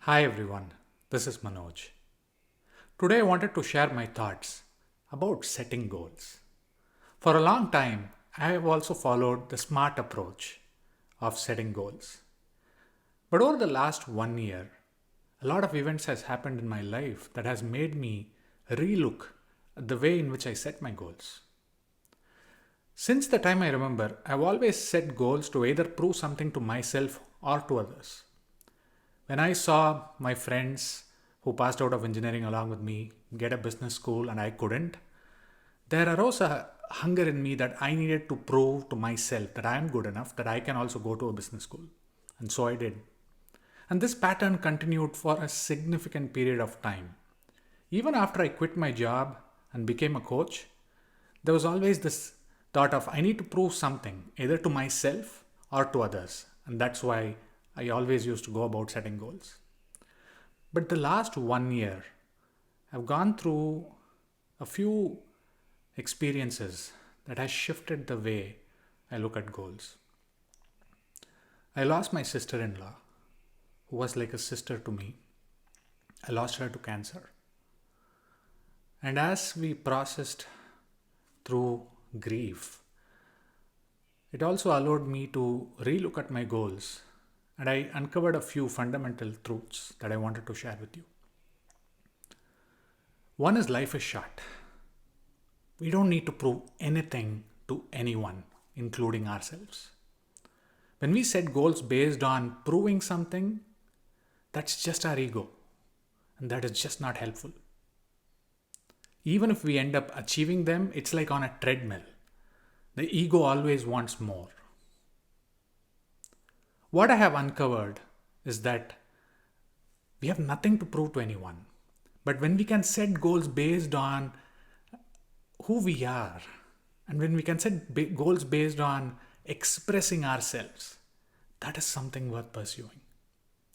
Hi everyone, this is Manoj. Today I wanted to share my thoughts about setting goals. For a long time, I have also followed the SMART approach of setting goals. But over the last 1 year, a lot of events has happened in my life that has made me relook at the way in which I set my goals. Since the time I remember, I've always set goals to either prove something to myself or to others. When I saw my friends who passed out of engineering along with me get a business school and I couldn't, there arose a hunger in me that I needed to prove to myself that I am good enough, that I can also go to a business school. And so I did. And this pattern continued for a significant period of time. Even after I quit my job and became a coach, there was always this thought of I need to prove something either to myself or to others. And that's why I always used to go about setting goals. But the last 1 year, I've gone through a few experiences that has shifted the way I look at goals. I lost my sister-in-law, who was like a sister to me. I lost her to cancer. And as we processed through grief, it also allowed me to relook at my goals, and I uncovered a few fundamental truths that I wanted to share with you. One is life is short. We don't need to prove anything to anyone, including ourselves. When we set goals based on proving something, that's just our ego, and that is just not helpful. Even if we end up achieving them, it's like on a treadmill. The ego always wants more. What I have uncovered is that we have nothing to prove to anyone. But when we can set goals based on who we are, and when we can set goals based on expressing ourselves, that is something worth pursuing.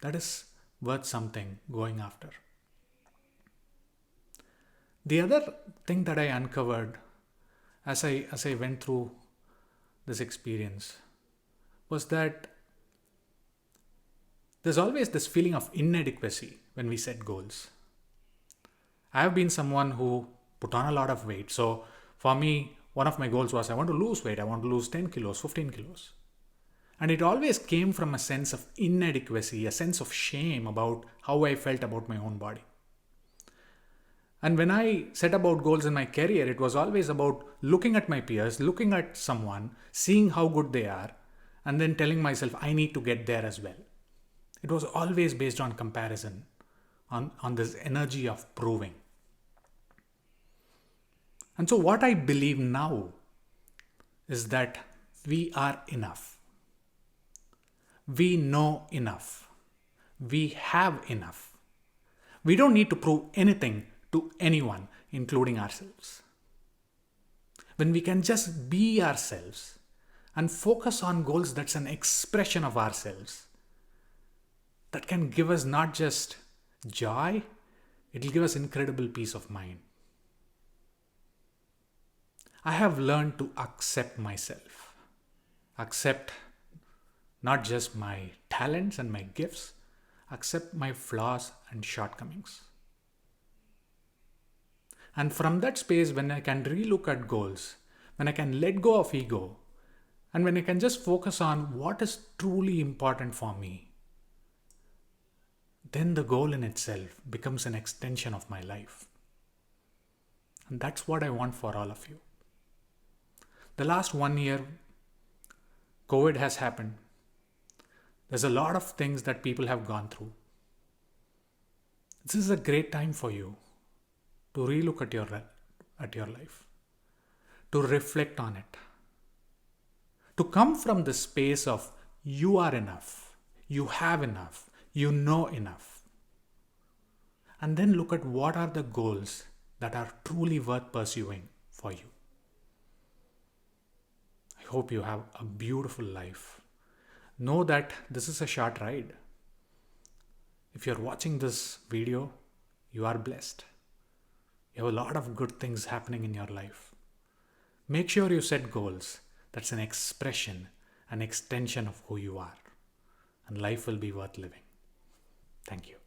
That is worth something going after. The other thing that I uncovered as I went through this experience was that there's always this feeling of inadequacy when we set goals. I have been someone who put on a lot of weight. So for me, one of my goals was I want to lose weight. I want to lose 10 kilos, 15 kilos. And it always came from a sense of inadequacy, a sense of shame about how I felt about my own body. And when I set about goals in my career, it was always about looking at my peers, looking at someone, seeing how good they are, and then telling myself I need to get there as well. It was always based on comparison, on this energy of proving. And so, what I believe now is that we are enough. We know enough. We have enough. We don't need to prove anything to anyone, including ourselves. When we can just be ourselves and focus on goals that's an expression of ourselves, that can give us not just joy, it will give us incredible peace of mind. I have learned to accept myself, accept not just my talents and my gifts, accept my flaws and shortcomings. And from that space, when I can relook at goals, when I can let go of ego, and when I can just focus on what is truly important for me, then the goal in itself becomes an extension of my life. And that's what I want for all of you. The last 1 year, COVID has happened. There's a lot of things that people have gone through. This is a great time for you to relook at your life, to reflect on it, to come from the space of you are enough, you have enough, you know enough. And then look at what are the goals that are truly worth pursuing for you. I hope you have a beautiful life. Know that this is a short ride. If you're watching this video, you are blessed. You have a lot of good things happening in your life. Make sure you set goals. That's an expression, an extension of who you are. And life will be worth living. Thank you.